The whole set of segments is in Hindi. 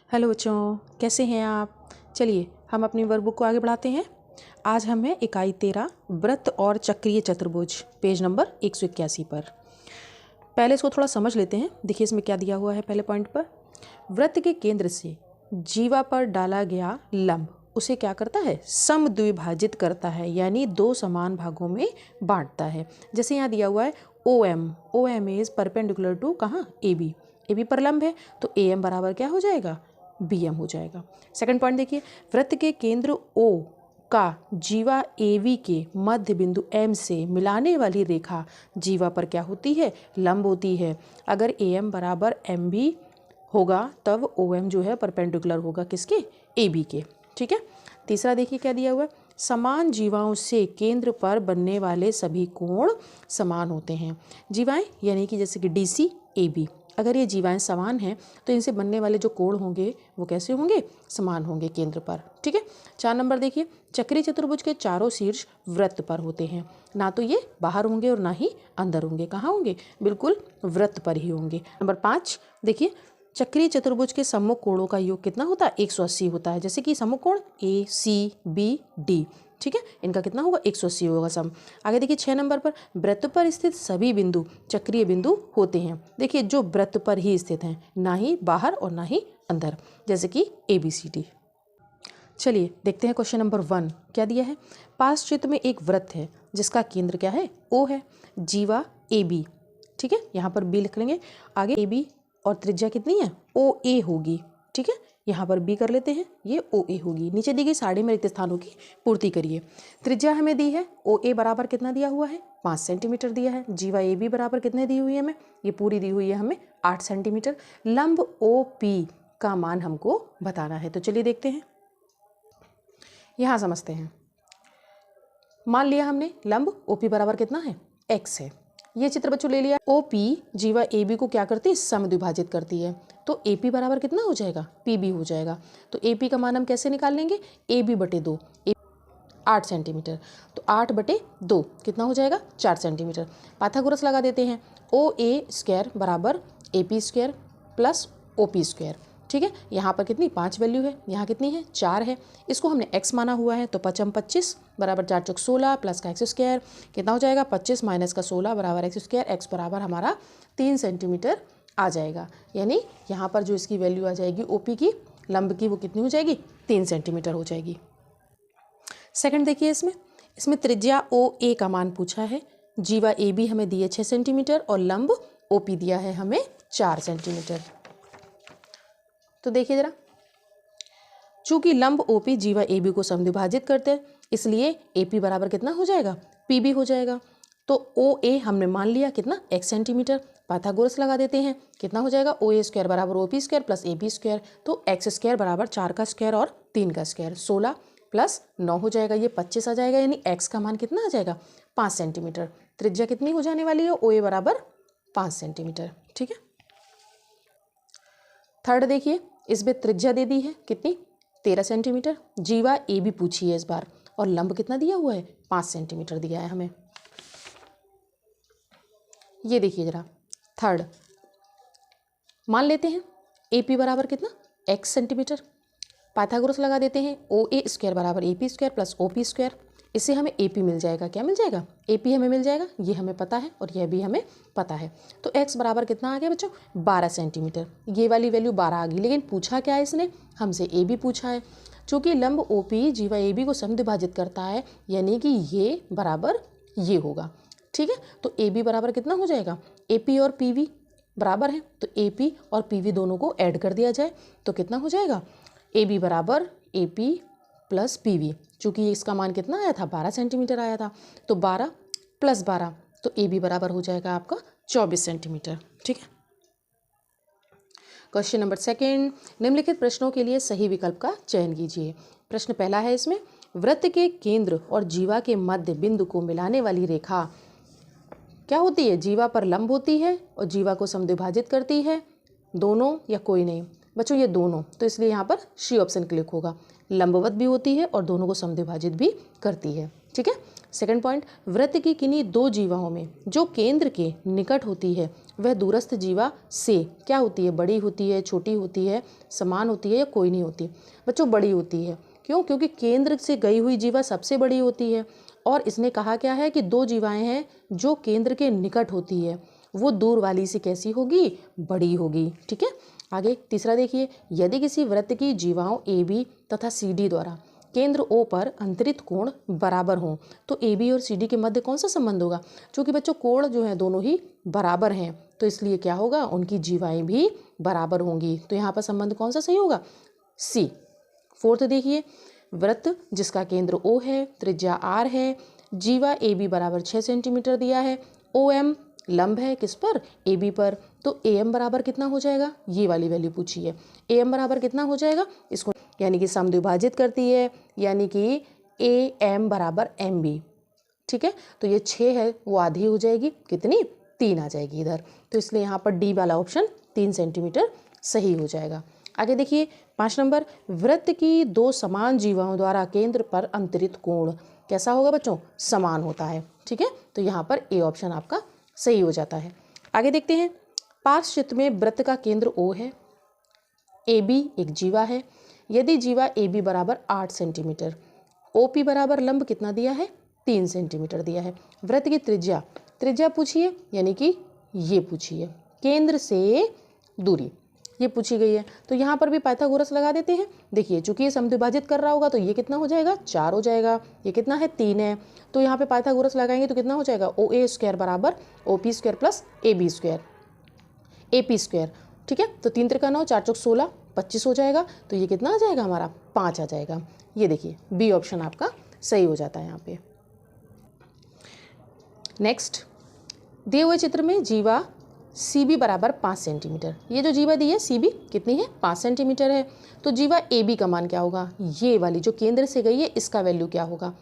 हेलो बच्चों, कैसे हैं आप। चलिए हम अपनी वर्कबुक को आगे बढ़ाते हैं। आज हम हैं इकाई 13 वृत्त और चक्रीय चतुर्भुज, पेज नंबर 181 पर। पहले इसको थोड़ा समझ लेते हैं। देखिए इसमें क्या दिया हुआ है। पहले पॉइंट पर वृत्त के केंद्र से जीवा पर डाला गया लंब उसे क्या करता है, समद्विभाजित करता है, यानी दो समान भागों में बांटता है। जैसे यहाँ दिया हुआ है O M is perpendicular to कहाँ, ए बी पर लंब है, तो ए एम बराबर क्या हो जाएगा, बी एम हो जाएगा। सेकंड पॉइंट देखिए, वृत्त के केंद्र ओ का जीवा ए वी के मध्य बिंदु एम से मिलाने वाली रेखा जीवा पर क्या होती है, लंब होती है। अगर ए एम बराबर एम बी होगा तब ओ एम जो है परपेंडिकुलर होगा किसके, ए बी के। ठीक है। तीसरा देखिए क्या दिया हुआ है, समान जीवाओं से केंद्र पर बनने वाले सभी कोण समान होते हैं। जीवाएं यानी कि जैसे कि डी सी ए बी, अगर ये जीवाएं समान हैं तो इनसे बनने वाले जो कोण होंगे वो कैसे होंगे, समान होंगे केंद्र पर। ठीक है। 4 नंबर देखिए, चक्रीय चतुर्भुज के चारों शीर्ष वृत्त पर होते हैं, ना तो ये बाहर होंगे और ना ही अंदर होंगे। कहाँ होंगे, बिल्कुल वृत्त पर ही होंगे। नंबर 5 देखिए, चक्रीय चतुर्भुज के सम्मुख कोणों का योग कितना होता है, 180 होता है। जैसे कि सम्मुख कोण ए सी बी डी, ठीक है, इनका कितना होगा, 180 होगा सम। आगे देखिए 6 नंबर पर, वृत्त पर स्थित सभी बिंदु चक्रीय बिंदु होते हैं। देखिए जो वृत्त पर ही स्थित हैं, ना ही बाहर और ना ही अंदर, जैसे कि ए बी सी डी। चलिए देखते हैं क्वेश्चन नंबर 1 क्या दिया है। पास चित्र में एक वृत्त है जिसका केंद्र क्या है, ओ है, जीवा ए बी। ठीक है, यहाँ पर बी लिख लेंगे। आगे ए बी और त्रिज्या कितनी है, ओ ए होगी। ठीक है, यहाँ पर बी कर लेते हैं, ये ओ ए होगी। नीचे दी गई साड़ी में रिक्त स्थानों की पूर्ति करिए। त्रिज्या हमें दी है, ओ ए बराबर कितना दिया हुआ है, 5 सेंटीमीटर दिया है। जीवा ए बी बराबर कितने दी हुई है हमें, ये पूरी दी हुई है हमें 8 सेंटीमीटर। लंब ओ पी का मान हमको बताना है, तो चलिए देखते हैं। यहाँ समझते हैं। मान लिया हमने लंब ओ पी बराबर कितना है, एक्स है। ये चित्र बच्चों ले लिया। ओ पी जीवा ए बी को क्या करती है, समद्विभाजित करती है, तो ए पी बराबर कितना हो जाएगा, पी बी हो जाएगा। तो ए पी का मान हम कैसे निकाल लेंगे, ए बी बटे 2, 8 सेंटीमीटर, तो 8 बटे 2 कितना हो जाएगा, 4 सेंटीमीटर। पाइथागोरस लगा देते हैं। ओ ए स्क्वायर बराबर A P square plus O P square. ठीक है, यहाँ पर कितनी 5 वैल्यू है, यहाँ कितनी है 4 है। इसको हमने x माना हुआ है, तो 5 25 बराबर 4 चौक 16 प्लस का एक्स स्क्वायर कितना हो जाएगा, 25 माइनस का 16 बराबर एक्स स्क्वायर। एक्स बराबर हमारा 3 सेंटीमीटर आ जाएगा। यानी यहाँ पर जो इसकी वैल्यू आ जाएगी ओपी की, लंब की, वो कितनी हो जाएगी, 3 सेंटीमीटर हो जाएगी। सेकंड देखिए, इसमें त्रिज्या ओ ए का मान पूछा है। जीवा ए बी हमें दिए 6 सेंटीमीटर और लंब ओ पी दिया है हमें 4 सेंटीमीटर। तो देखिए जरा, चूंकि लंब ओपी जीवा ए बी को समद्विभाजित करते हैं, इसलिए ए पी बराबर कितना हो जाएगा, पी बी हो जाएगा। तो ओ ए हमने मान लिया कितना, x सेंटीमीटर। पाइथागोरस लगा देते हैं, कितना हो जाएगा, ओ ए स्क्वायर बराबर O P square plus A B square. तो एक्स स्क्वायर बराबर 4 का स्क्वायर और 3 का स्क्वायर, 16 प्लस 9 हो जाएगा, ये 25 आ जाएगा। यानी एक्स का मान कितना आ जाएगा, 5 सेंटीमीटर। त्रिज्या कितनी हो जाने वाली है, ओ ए बराबर 5 सेंटीमीटर। ठीक है। थर्ड देखिए, इसमें त्रिज्या दे दी है कितनी, 13 सेंटीमीटर। जीवा ए बी पूछी है इस बार, और लंब कितना दिया हुआ है, 5 सेंटीमीटर दिया है हमें। ये देखिए जरा, थर्ड मान लेते हैं ए पी बराबर कितना, x सेंटीमीटर। पाइथागोरस लगा देते हैं, ओ ए स्क्वायर बराबर A P square plus O P square. इससे हमें ए पी मिल जाएगा, क्या मिल जाएगा, ए पी हमें मिल जाएगा, ये हमें पता है और यह भी हमें पता है। तो x बराबर कितना आ गया बच्चों, 12 सेंटीमीटर। ये वाली वैल्यू 12 आ गई, लेकिन पूछा क्या है इसने, हमसे ए बी पूछा है। चूँकि लंब ओ पी जीवा ए बी को समद्विभाजित करता है, यानी कि ये बराबर ये होगा। ठीक है, तो ए बी बराबर कितना हो जाएगा, ए पी और पी वी बराबर है, तो ए पी और पी वी दोनों को ऐड कर दिया जाए तो कितना हो जाएगा, ए बी बराबर A P plus P V. चूँकि इसका मान कितना आया था, 12 सेंटीमीटर आया था, तो 12 प्लस 12, तो ए बी बराबर हो जाएगा आपका 24 सेंटीमीटर। ठीक है। क्वेश्चन नंबर 2, निम्नलिखित प्रश्नों के लिए सही विकल्प का चयन कीजिए। प्रश्न पहला है इसमें, वृत्त के केंद्र और जीवा के मध्य बिंदु को मिलाने वाली रेखा क्या होती है, जीवा पर लंब होती है और जीवा को समद्विभाजित करती है, दोनों या कोई नहीं। बच्चों ये दोनों, तो इसलिए यहाँ पर सी ऑप्शन क्लिक होगा। लंबवत भी होती है और दोनों को समद्विभाजित भी करती है। ठीक है। सेकंड पॉइंट, वृत्त की किन्हीं दो जीवाओं में जो केंद्र के निकट होती है वह दूरस्थ जीवा से क्या होती है, बड़ी होती है, छोटी होती है, समान होती है या कोई नहीं होती। बच्चों बड़ी होती है। क्यों? क्योंकि केंद्र से गई हुई जीवा सबसे बड़ी होती है। और इसने कहा क्या है कि दो जीवाएं हैं जो केंद्र के निकट होती है, वो दूर वाली से कैसी होगी, बड़ी होगी। ठीक है, आगे तीसरा देखिए, यदि किसी वृत्त की जीवाओं ए बी तथा सी डी द्वारा केंद्र O पर अंतरित कोण बराबर हों तो ए बी और सी डी के मध्य कौन सा संबंध होगा? क्योंकि बच्चों कोण जो है दोनों ही बराबर हैं, तो इसलिए क्या होगा, उनकी जीवाएं भी बराबर होंगी। तो यहाँ पर संबंध कौन सा सही होगा? सी। फोर्थ देखिए, वृत्त जिसका केंद्र O है, त्रिज्या R है, जीवा ए बी बराबर 6 सेंटीमीटर दिया है, ओ एम लंब है किस पर, ए बी पर, तो ए एम बराबर कितना हो जाएगा, ये वाली वैल्यू पूछी है। ए एम बराबर कितना हो जाएगा, इसको यानी कि समद्विभाजित करती है, यानी कि ए एम बराबर एम बी। ठीक है, तो ये 6 है वो आधी हो जाएगी, कितनी, 3 आ जाएगी इधर। तो इसलिए यहाँ पर डी वाला ऑप्शन 3 सेंटीमीटर सही हो जाएगा। आगे देखिए 5 नंबर, वृत्त की दो समान जीवाओं द्वारा केंद्र पर अंतरित कोण कैसा होगा बच्चों, समान होता है। ठीक है, तो यहाँ पर ए ऑप्शन आपका सही हो जाता है। आगे देखते हैं, पार्श्व चित्र में वृत्त का केंद्र O है, ए बी एक जीवा है, यदि जीवा ए बी बराबर 8 सेंटीमीटर, ओ पी बराबर लंब कितना दिया है, 3 सेंटीमीटर दिया है। वृत्त की त्रिज्या पूछिए, यानी कि ये पूछिए, केंद्र से दूरी ये पूछी गई है। तो यहाँ पर भी पाइथागोरस लगा देते हैं। देखिए चूंकि ये समद्विभाजित कर रहा होगा तो ये कितना हो जाएगा, 4 हो जाएगा, ये कितना है, 3 है, तो यहाँ पे पाइथागोरस लगाएंगे तो कितना हो जाएगा, ओ ए स्क्वायर बराबर O P square plus A B square, A P square. ठीक है, तो 3 त्रिका 9, 4 चौक 16, 25 हो जाएगा, तो ये कितना आ जाएगा हमारा, 5 आ जाएगा। ये देखिए बी ऑप्शन आपका सही हो जाता है यहाँ पे। नेक्स्ट, दिए हुए चित्र में जीवा सी बी बराबर 5 सेंटीमीटर, ये जो जीवा दी है सी बी कितनी है, 5 सेंटीमीटर है, तो जीवा ए बी का मान क्या होगा, ये वाली जो केंद्र से गई है इसका वैल्यू क्या होगा।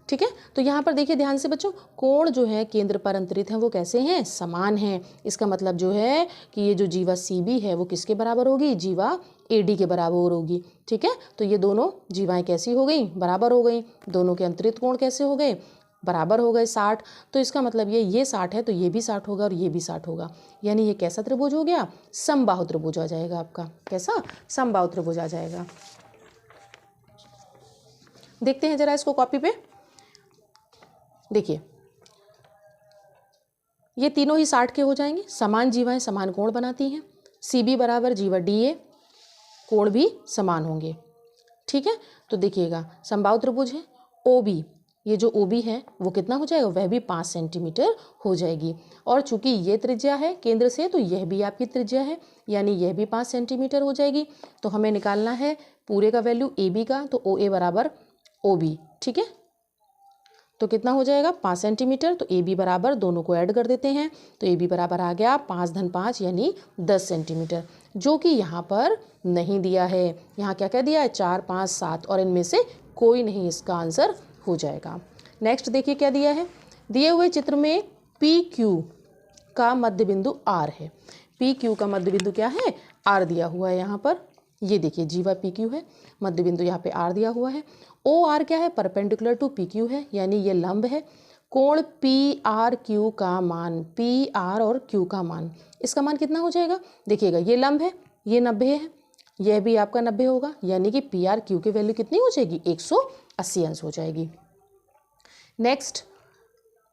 ठीक है, तो यहाँ पर देखिए ध्यान से बच्चों, कोण जो है केंद्र पर अंतरित हैं वो कैसे हैं, समान हैं। इसका मतलब जो है कि ये जो जीवा सी बी है वो किसके बराबर होगी, जीवा ए डी के बराबर होगी। ठीक है, तो ये दोनों जीवाएं कैसी हो गई, बराबर हो गई, दोनों के अंतरित कोण कैसे हो गए, बराबर हो गए 60। तो इसका मतलब ये 60 है तो ये भी 60 होगा और ये भी 60 होगा, यानी ये कैसा त्रिभुज हो गया, समबाहु त्रिभुज आ जाएगा आपका। कैसा, समबाहु त्रिभुज आ जाएगा। देखते हैं जरा इसको कॉपी पे। देखिए ये तीनों ही 60 के हो जाएंगे, समान जीवाएं समान कोण बनाती हैं, सी बी बराबर जीवा डी ए, कोण भी समान होंगे। ठीक है, तो देखिएगा समबाहु त्रिभुज है, ओ बी, ये जो ओ बी है वो कितना हो जाएगा, वह भी 5 सेंटीमीटर हो जाएगी। और चूंकि ये त्रिज्या है केंद्र से तो यह भी आपकी त्रिज्या है, यानी यह भी 5 सेंटीमीटर हो जाएगी। तो हमें निकालना है पूरे का वैल्यू ए बी का, तो ओ ए बराबर ओ बी। ठीक है, तो कितना हो जाएगा, 5 सेंटीमीटर, तो ए बी बराबर दोनों को ऐड कर देते हैं, तो ए बी बराबर आ गया 5 धन 5 यानी 10 सेंटीमीटर, जो कि यहाँ पर नहीं दिया है। यहाँ क्या क्या दिया है, 4 5 7, और इनमें से कोई नहीं इसका आंसर हो जाएगा। नेक्स्ट देखिए क्या दिया है, दिए हुए चित्र में पी क्यू का मध्य बिंदु आर है। पी क्यू का मध्य बिंदु क्या है, आर दिया हुआ है यहाँ पर। ये देखिए जीवा पी क्यू है, मध्य बिंदु यहाँ पे आर दिया हुआ है। ओ आर क्या है, परपेंडिकुलर टू पी क्यू है, यानी ये लंब है। कोण पी आर क्यू का मान, पी आर और क्यू का मान, इसका मान कितना हो जाएगा, देखिएगा ये लंब है, ये 90 है, यह भी आपका 90 होगा, यानी कि पी आर क्यू की वैल्यू कितनी हो जाएगी, 180 अंश हो जाएगी। नेक्स्ट,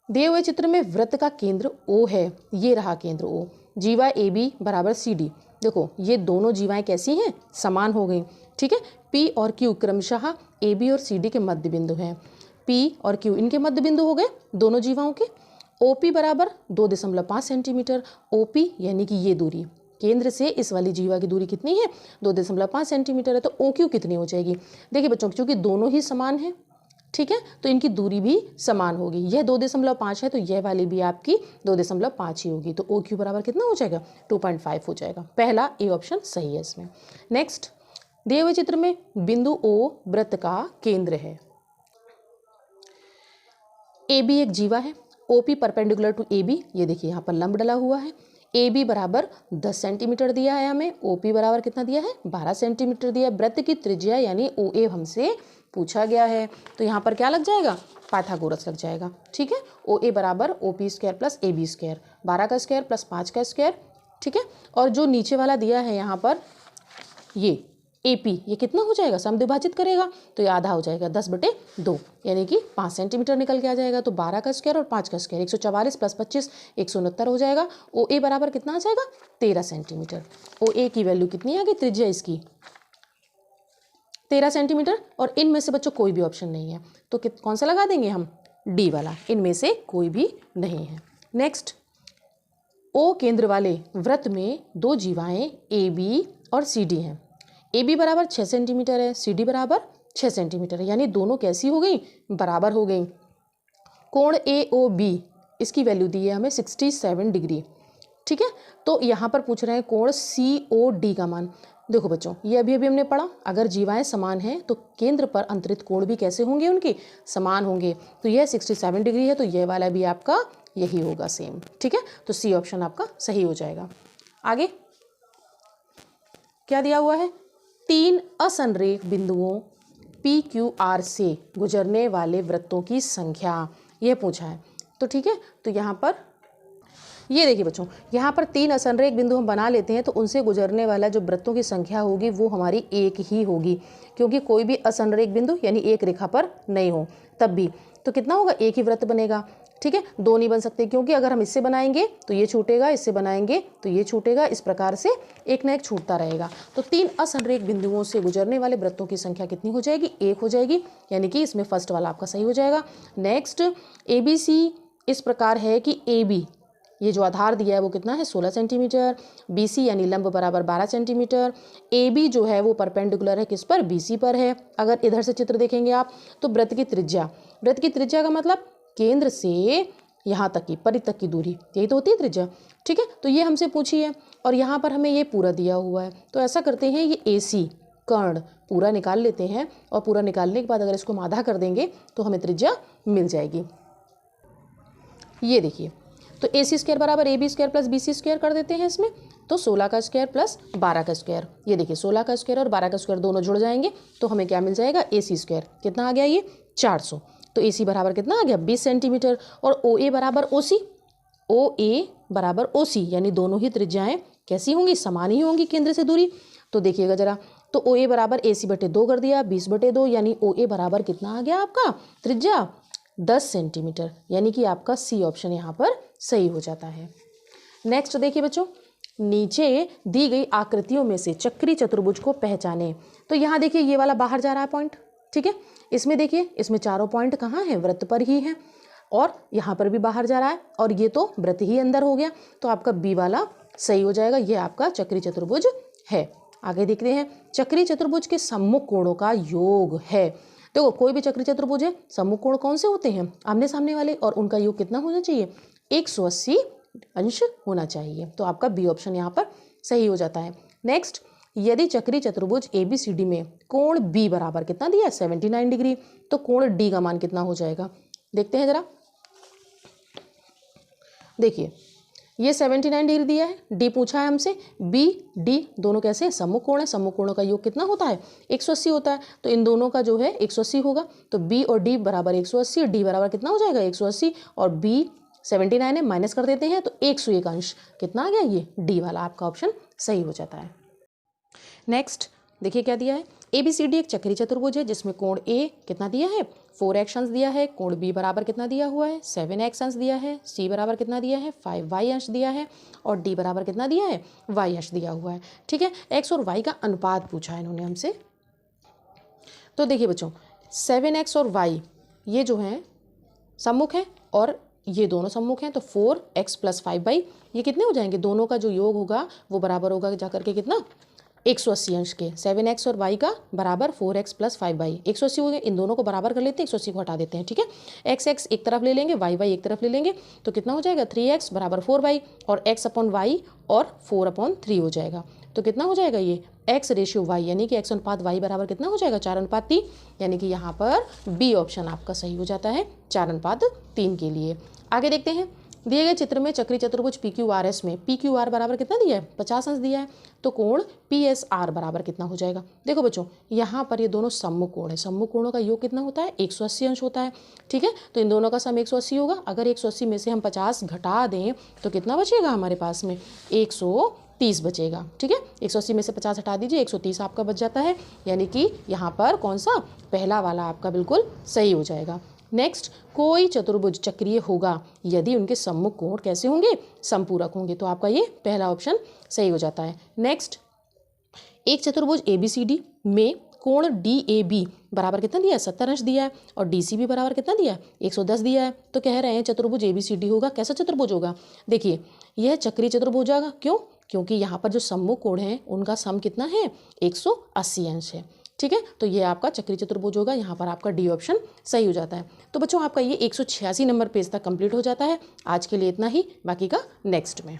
दिए हुए चित्र में वृत्त का केंद्र O है, ये रहा केंद्र O, जीवा ए बी बराबर सी डी। देखो ये दोनों जीवाएं कैसी हैं, समान हो गई। ठीक है, P और Q क्रमशः ए बी और सी डी के मध्य बिंदु हैं। P और Q इनके मध्य बिंदु हो गए दोनों जीवाओं के। OP बराबर 2.5 सेंटीमीटर, OP यानी कि ये दूरी केंद्र से इस वाली जीवा की दूरी कितनी है, 2.5 सेंटीमीटर है, तो OQ कितनी हो जाएगी। देखिए बच्चों क्योंकि दोनों ही समान हैं, ठीक है, तो इनकी दूरी भी समान होगी। यह 2.5 है तो यह वाली भी आपकी 2.5 ही होगी, तो OQ बराबर कितना हो जाएगा, 2.5 हो जाएगा। पहला ए ऑप्शन सही है इसमें। नेक्स्ट, दिए हुए चित्र में बिंदु O वृत्त का केंद्र है। AB एक जीवा है, OP परपेंडिकुलर टू AB, ये देखिए यहाँ पर लंब डला हुआ है। AB बराबर 10 सेंटीमीटर दिया है हमें, OP बराबर कितना दिया है, 12 सेंटीमीटर दिया है। वृत्त की त्रिज्या यानी OA हमसे पूछा गया है। तो यहाँ पर क्या लग जाएगा, पाइथागोरस लग जाएगा। ठीक है, ओ ए बराबर O P square plus A B square, 12 का स्क्वायर प्लस 5 का स्क्वायर। ठीक है, और जो नीचे वाला दिया है यहाँ पर ये ए पी, ये कितना हो जाएगा, समद्विभाजित करेगा तो ये आधा हो जाएगा 10/2, यानी कि 5 सेंटीमीटर निकल के आ जाएगा। तो 12 का स्क्वायर और 5 का स्क्वायर 144 प्लस 25 169 हो जाएगा। ओ ए बराबर कितना आ जाएगा, 13 सेंटीमीटर। ओ ए की वैल्यू कितनी आ गई, त्रिज्या इसकी 13 सेंटीमीटर। और इनमें से बच्चों कोई भी ऑप्शन नहीं है, तो कौन सा लगा देंगे हम, डी वाला, इनमें से कोई भी नहीं है। नेक्स्ट, ओ केंद्र वाले वृत्त में 2 जीवाएं ए बी और सी डी हैं। ए बी बराबर 6 सेंटीमीटर है, सी डी बराबर 6 सेंटीमीटर है, यानी दोनों कैसी हो गई, बराबर हो गई। कोण ए ओ बी, इसकी वैल्यू दी है हमें 67 डिग्री। ठीक है, तो यहाँ पर पूछ रहे हैं कोण सी ओ डी का मान। देखो बच्चों, ये अभी हमने पढ़ा, अगर जीवाएं समान हैं तो केंद्र पर अंतरित कोण भी कैसे होंगे, उनके समान होंगे। तो यह 67 डिग्री है, तो यह वाला भी आपका यही होगा सेम। ठीक है, तो सी ऑप्शन आपका सही हो जाएगा। आगे क्या दिया हुआ है, 3 असंरेख बिंदुओं पी क्यू आर से गुजरने वाले वृत्तों की संख्या, यह पूछा है। तो ठीक है, तो यहाँ पर ये देखिए बच्चों, यहाँ पर 3 असंरेख बिंदु हम बना लेते हैं, तो उनसे गुजरने वाला जो वृत्तों की संख्या होगी वो हमारी एक ही होगी, क्योंकि कोई भी असंरेख बिंदु यानी एक रेखा पर नहीं हो तब भी। तो कितना होगा, एक ही वृत्त बनेगा। ठीक है, 2 नहीं बन सकते, क्योंकि अगर हम इससे बनाएंगे तो ये छूटेगा, इससे बनाएंगे तो ये छूटेगा, इस प्रकार से एक ना एक छूटता रहेगा। तो 3 असंरेख बिंदुओं से गुजरने वाले वृत्तों की संख्या कितनी हो जाएगी, 1 हो जाएगी, यानी कि इसमें फर्स्ट वाला आपका सही हो जाएगा। नेक्स्ट, ए बी सी इस प्रकार है कि ए बी, ये जो आधार दिया है वो कितना है, 16 सेंटीमीटर। बी सी यानी लंब बराबर 12 सेंटीमीटर। ए बी जो है वो परपेंडिकुलर है किस पर, बी सी पर है। अगर इधर से चित्र देखेंगे आप तो वृत्त की त्रिज्या का मतलब केंद्र से यहाँ तक की, परिधि तक की दूरी, यही तो होती है त्रिज्या। ठीक है, तो ये हमसे पूछी है और यहाँ पर हमें ये पूरा दिया हुआ है। तो ऐसा करते हैं, ये ए सी कर्ण पूरा निकाल लेते हैं, और पूरा निकालने के बाद अगर इसको हम आधा कर देंगे तो हमें त्रिज्या मिल जाएगी। ये देखिए, तो ए सी स्क्वायर बराबर A B square plus B C square कर देते हैं इसमें, तो 16 का स्क्वायर प्लस 12 का स्क्वायर। ये देखिए 16 का स्क्वायर और 12 का स्क्वायर दोनों जुड़ जाएंगे, तो हमें क्या मिल जाएगा, ए सी स्क्वायर कितना आ गया, ये 400। तो ए सी बराबर कितना आ गया, 20 सेंटीमीटर। और ओ ए बराबर ओ सी, ओ ए बराबर ओ सी, यानी दोनों ही त्रिज्याएं कैसी होंगी, समान ही होंगी केंद्र से दूरी। तो देखिएगा जरा, तो ओ ए बराबर ए सी बटे 2 कर दिया, 20/2, यानी ओ ए बराबर कितना आ गया आपका, त्रिज्या 10 सेंटीमीटर, यानी कि आपका सी ऑप्शन यहाँ पर सही हो जाता है। नेक्स्ट देखिए बच्चों, नीचे दी गई आकृतियों में से चक्रीय चतुर्भुज को पहचाने। तो यहाँ देखिए ये वाला बाहर जा रहा है पॉइंट। ठीक है, इसमें देखिए, इसमें चारों पॉइंट कहाँ हैं, वृत्त पर ही हैं, और यहाँ पर भी बाहर जा रहा है, और ये तो वृत्त ही अंदर हो गया, तो आपका बी वाला सही हो जाएगा। ये आपका चक्रीय चतुर्भुज है। आगे देखते हैं, चक्रीय चतुर्भुज के सम्मुख कोणों का योग है। देखो कोई भी चक्रीय चतुर्भुज है, सम्मुख कोण कौन से होते हैं, आमने सामने वाले, और उनका योग कितना होना चाहिए, 180 अंश होना चाहिए। तो आपका बी ऑप्शन यहाँ पर सही हो जाता है। नेक्स्ट, यदि चक्रीय चतुर्भुज ए बी सी डी में कोण बी बराबर कितना दिया है, 79 डिग्री, तो कोण डी का मान कितना हो जाएगा, देखते हैं जरा। देखिए ये 79 डिग्री दिया है, डी पूछा है हमसे, बी डी दोनों कैसे हैं, सम्मुख कोण है, सम्मुख कोणों का योग कितना होता है, 180 होता है। तो इन दोनों का जो है 180 होगा, तो बी और डी बराबर 180, डी बराबर कितना हो जाएगा 180, और बी 79 है, माइनस कर देते हैं तो 101 अंश कितना आ गया, ये डी वाला आपका ऑप्शन सही हो जाता है। नेक्स्ट देखिए क्या दिया है, ए बी सी डी एक चक्रीय चतुर्भुज है जिसमें कोण ए कितना दिया है, 4x अंश दिया है, कोण बी बराबर कितना दिया हुआ है, 7x अंश दिया है, सी बराबर कितना दिया है, 5y अंश दिया है, और डी बराबर कितना दिया है, y अंश दिया हुआ है। ठीक है, x और y का अनुपात पूछा है इन्होंने हमसे। तो देखिए बच्चों, 7x और y ये जो हैं सम्मुख हैं और ये दोनों सम्मुख हैं, तो 4x प्लस 5y ये कितने हो जाएंगे, दोनों का जो योग होगा वो बराबर होगा जाकर के कितना, 180 अंश के। 7x और y का बराबर 4x प्लस 5y, 180 हो गए, इन दोनों को बराबर कर लेते हैं, 180 को हटा देते हैं। ठीक है, x एक तरफ ले लेंगे, y एक तरफ ले लेंगे, तो कितना हो जाएगा 3x बराबर 4y, और x अपॉन y और 4/3 हो जाएगा। तो कितना हो जाएगा ये x रेशियो y, यानी कि x अनुपात y बराबर कितना हो जाएगा 4:3, यानी कि यहाँ पर बी ऑप्शन आपका सही हो जाता है 4:3 के लिए। आगे देखते हैं, दिए गए चित्र में चक्रीय चतुर्भुज पी क्यू आर एस में पी क्यू आर बराबर कितना दिया है, 50 अंश दिया है, तो कोण पी एस आर बराबर कितना हो जाएगा। देखो बच्चों, यहाँ पर ये दोनों सम्मुख कोण है, सम्मुख कोणों का योग कितना होता है, 180 अंश होता है। ठीक है, तो इन दोनों का सम 180 होगा। अगर 180 में से हम 50 घटा दें तो कितना बचेगा हमारे पास में, 130 बचेगा। ठीक है, 180 में से 50 हटा दीजिए, 130 आपका बच जाता है, यानी कि यहाँ पर कौन सा, पहला वाला आपका बिल्कुल सही हो जाएगा। नेक्स्ट, कोई चतुर्भुज चक्रीय होगा यदि उनके सम्मुख कोण कैसे होंगे, समपूरक होंगे, तो आपका ये पहला ऑप्शन सही हो जाता है। नेक्स्ट, एक चतुर्भुज ABCD में कोण DAB बराबर कितना दिया है, 70 अंश दिया है, और DCB बराबर कितना दिया है, 110 दिया है। तो कह रहे हैं चतुर्भुज ABCD होगा, कैसा चतुर्भुज होगा, देखिए यह चक्रीय चतुर्भुज होगा। क्यों, क्योंकि यहाँ पर जो सम्मुख कोण है उनका सम कितना है, 180 अंश है। ठीक है, तो ये आपका चक्रीय चतुर्भुज होगा, यहाँ पर आपका डी ऑप्शन सही हो जाता है। तो बच्चों आपका ये 186 नंबर पेज तक कंप्लीट हो जाता है। आज के लिए इतना ही, बाकी का नेक्स्ट में।